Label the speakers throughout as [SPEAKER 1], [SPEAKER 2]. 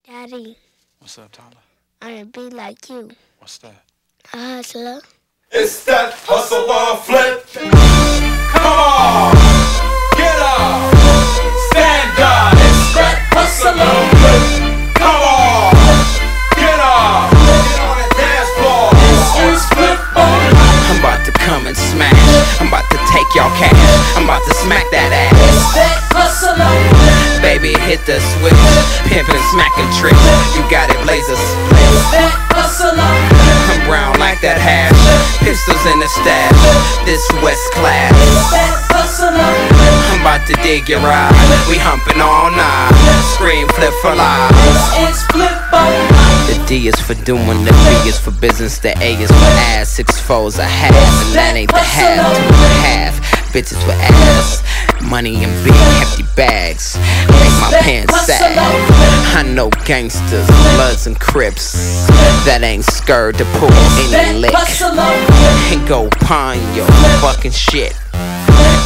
[SPEAKER 1] Daddy,
[SPEAKER 2] What's up, Tyler?
[SPEAKER 1] I wanna be like you.
[SPEAKER 2] What's that?
[SPEAKER 1] A hustler.
[SPEAKER 3] It's that hustle or flip. Come on, get up, stand up. It's that hustle or flip. Come on, get up, get on the dance floor. It's flip on.
[SPEAKER 4] I'm about to come and smash. I'm about to take y'all cash. I'm about to smack that ass.
[SPEAKER 3] It's that hustle or flip.
[SPEAKER 4] Baby, hit the switch. Pimpin', smacking tricks. You got it, blazers.
[SPEAKER 3] It's that hustle or flip.
[SPEAKER 4] I'm brown like that hash. Pistols in the stash. This West class.
[SPEAKER 3] It's that hustle or flip.
[SPEAKER 4] I'm about to dig your ride. We humping all night. Scream, flip for life.
[SPEAKER 3] It's flip on.
[SPEAKER 4] The D is for doing, the B is for business, the A is for ass, 6 foes a half, and that ain't the half, 2 and a half, bitches for ass, money and big hefty bags, make my pants sag. I know gangsters, bloods and crips, that ain't scared to pull any lick, and go pawn your fucking shit,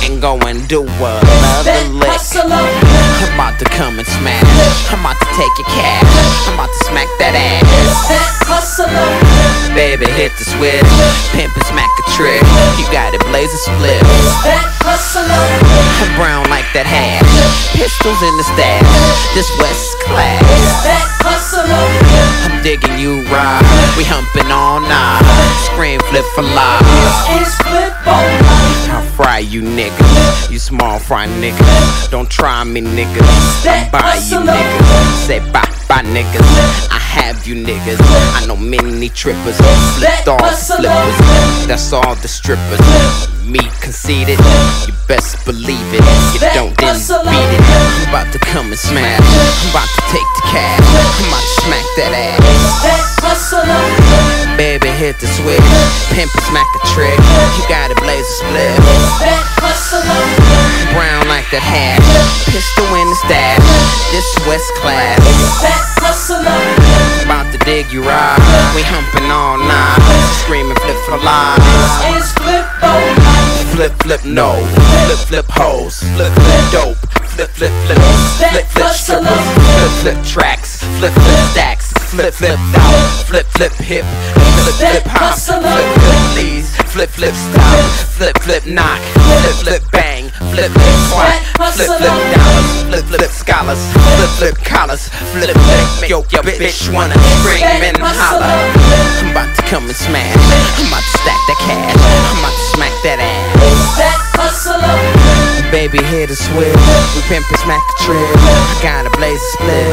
[SPEAKER 4] and go and do another lick. I'm about to come and smash, I'm about to take your cash, I'm about to smack that ass. Baby, hit the switch, pimp and smack a trick. You got it, blaze a split. I'm brown like that hash, pistols in the stash. This West class. I'm digging you right, we humping all night. Scream, flip for life. I'll fry you niggas, you small fry niggas. Don't try me niggas, I'm by you niggas. Say bye bye niggas, I have you niggas. I know many trippers, flipped off flippers. That's all the strippers. Me conceited, you best believe it. You don't then beat it. I'm about to come and smash, I'm about to take the cash, I'm about to smack that ass. Baby, hit the switch, pimp and smack a trick. You got it, blaze a split. Brown like that hash, pistol in the stash. This West class. About to dig you right, we humping all night. Screaming, flip for life. Flip, flip, no. Flip, flip, hoes. Flip, flip, dope. Flip, flip, flip. Flip, flip, strippers. Flip, flip, tracks. Flip, flip, stacks. Flip, flip, out. Flip, flip, hip. Flip, flip, hop. Flip, flip, knees. Flip, flip, stop. Flip, flip, knock. Flip, flip, bang. Flip, flip, swat. Flip, flip, dollars. Flip, flip, scholars. Flip, flip, collars. Flip, flip, make your bitch wanna scream and holler. I'm about to come and smash, I'm about to stack that cash, I'm about to smack that ass. Baby, hit a switch, we pimp and smack a trick. I got a blaze a split.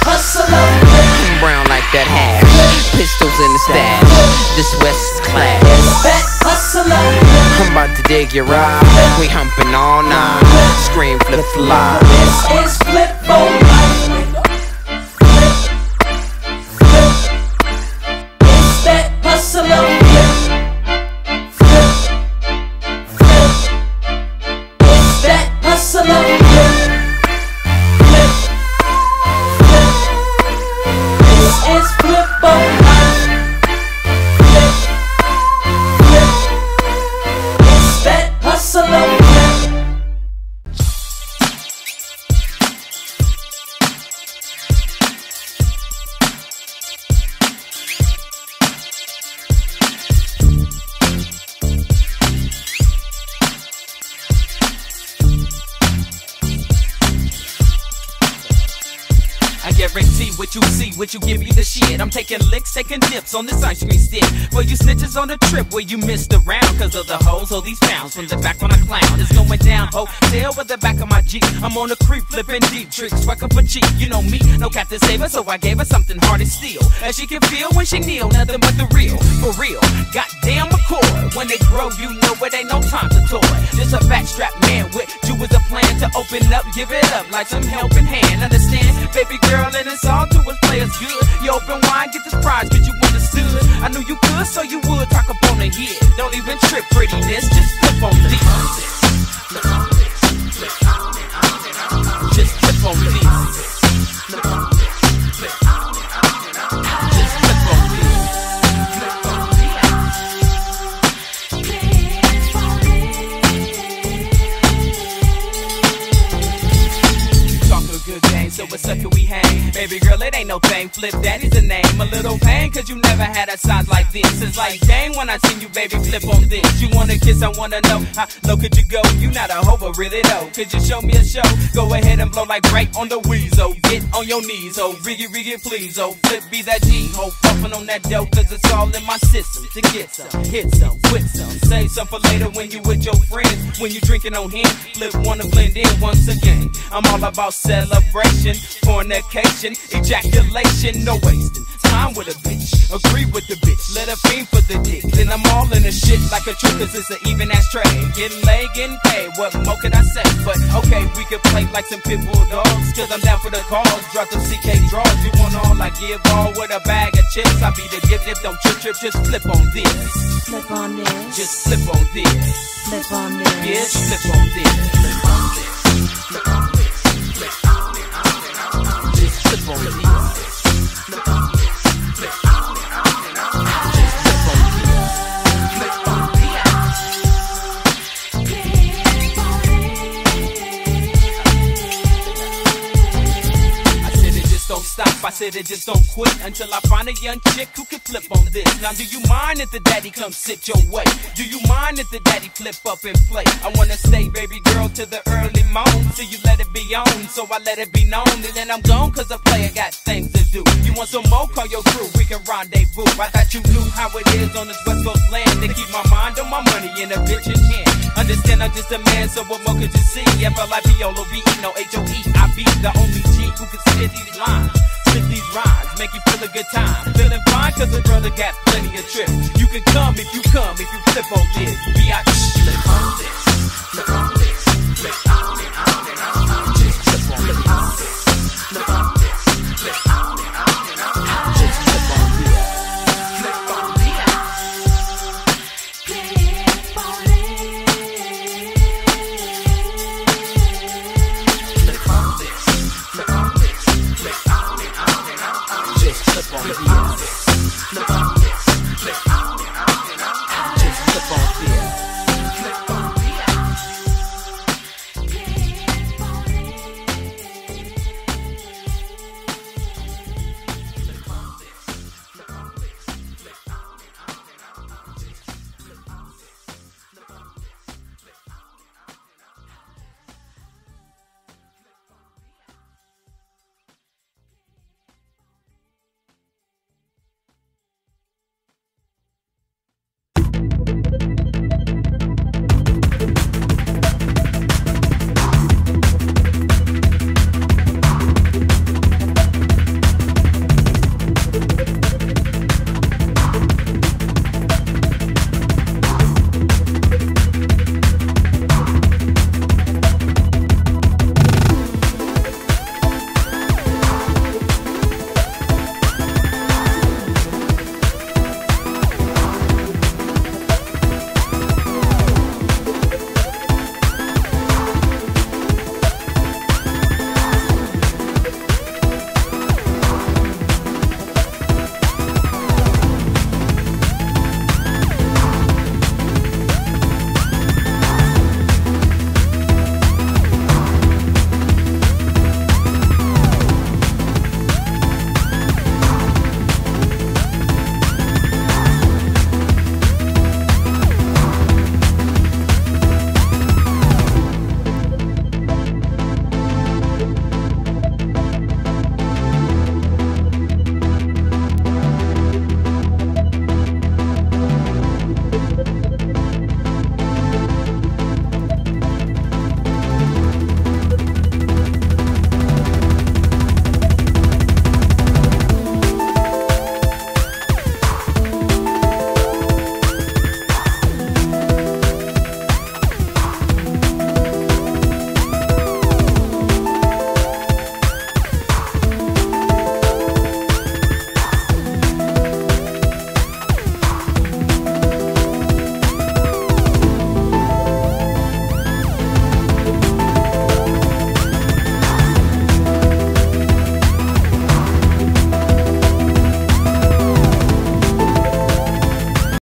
[SPEAKER 4] I'm brown like that hash, pistols in the stash. This West class. I'm about to dig your ride, we humping all night. Scream, flip, fly.
[SPEAKER 3] It's flip on life. It's that hustle on flip. It's that hustle on flip. It's flip on life. It's that hustle on flip.
[SPEAKER 5] I guarantee what you see, what you give you the shit. I'm taking licks, taking dips on this ice cream stick. For you snitches on the trip where you missed around, cause of the hoes or these pounds from the back on a clown. It's going down, hotel with the back of my Jeep. I'm on a creep, flipping deep tricks, working for cheap. You know me, no Captain Saver, so I gave her something hard as steel. As she can feel when she kneel, nothing but the real, for real. Goddamn McCoy, when they grow, you know it ain't no time to toy. Just a backstrap man with you with a plan to open up, give it up like some helping hand. Understand, baby girl, and it's all to us players good. You open wide, get this prize, cause you understood. I knew you could, so you would talk up on the head. Don't even trip, prettiness, just flip on this. Flip on this, flip on it, on it, on it. Just flip on this. Flip on this, flip on it, on it, on it. Just flip on this. Flip on this. Talking a good game, so what's up, can we hang? Baby girl, it it ain't no thing. Flip Daddy's a name, a little pain, cause you never had a size like this. It's like, dang, when I seen you, baby, flip on this. You wanna kiss, I wanna know how low could you go? You not a hoe, but really though. Could you show me a show? Go ahead and blow like right on the weasel. Get on your knees, oh, riggy, please, oh, flip be that G, ho, puffin' on that dope, cause it's all in my system. To get some, hit some, quit some, save some for later when you with your friends. When you drinking on hand, flip wanna blend in once again. I'm all about celebration, fornication, ejaculation, no wasting time with a bitch. Agree with the bitch, let her fiend for the dick. Then I'm all in the shit like a trick, cause it's an even ass trade. Getting laid, getting paid, what more can I say? But okay, we can play like some pit bull dogs, cause I'm down for the cause. Drop them CK draws, you want all, I give all with a bag of chips. I be the dip, don't trip, just flip on this.
[SPEAKER 2] Flip on this.
[SPEAKER 5] Just flip on this.
[SPEAKER 2] Flip on this.
[SPEAKER 5] Yes, flip on this. Flip on this. Flip on this. Flip on it. Just flip on this. Flip on this. Flip on it. Just flip on this. Flip on this. I said it just don't stop. I said it just don't quit until I find a young chick who can flip on this. Now, do you mind if the daddy comes sit your way? Do you mind if the daddy flip up and play? I wanna stay, baby girl, to the early morn. So you let it be on, so I let it be known. And then I'm gone, cause a player got things to do. You want some more? Call your crew, we can rendezvous. I thought you knew how it is on this West Coast land. They keep my mind on my money in a bitch in hand. Understand I'm just a man, so what more could you see? F-L-I-P-O-L-O-V-E, no H-O-E. I be the only G who can spit these lines. Spit these rhymes, make you feel a good time. Feeling fine, cause a brother got plenty of trips. You can come if you flip on this.